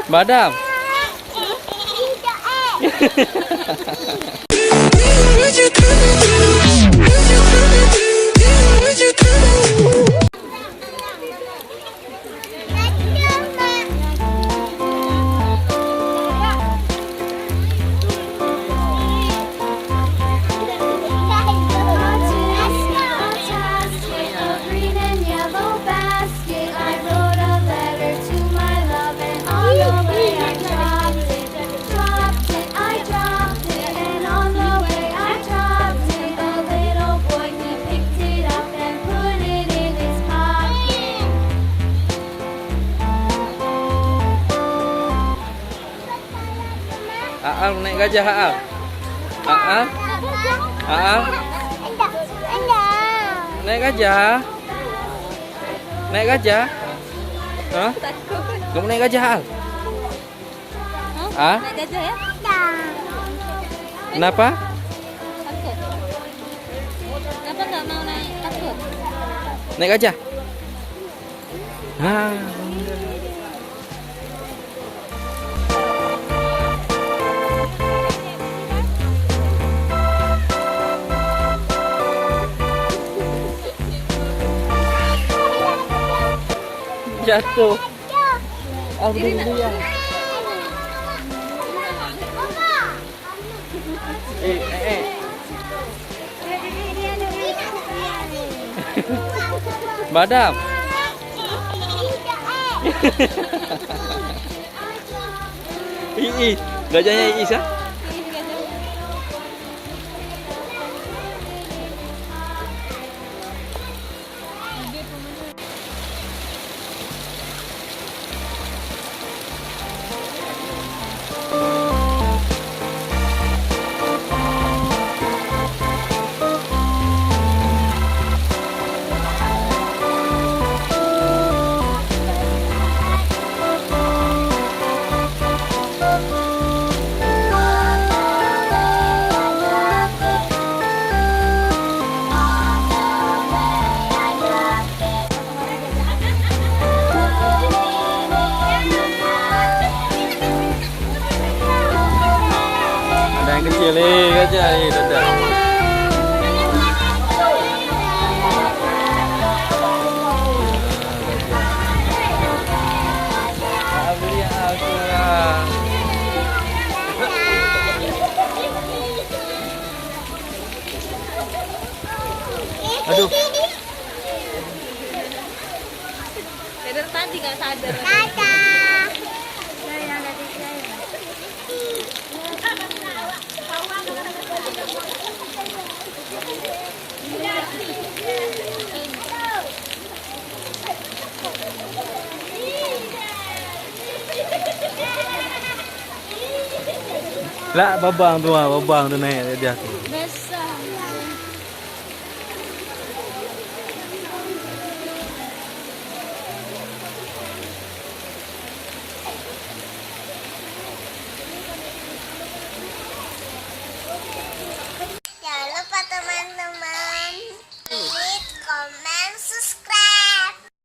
Badam. Aal naik gajah Aal. Aal. Aal. Naik gajah. Naik gajah. Hah? Kamu naik gajah Aal? Ah? Naik gajah ya? Kenapa? Takut. Kenapa nggak mau naik? Takut. Naik gajah. Ah. Jatuh. Ah, berdiri ya. Badam. Gajahnya Iis ya? Yang kecil ni gajah ni dadah. Aduh. Sadar tadi nggak sadar. Lah babang tu naik dia tu.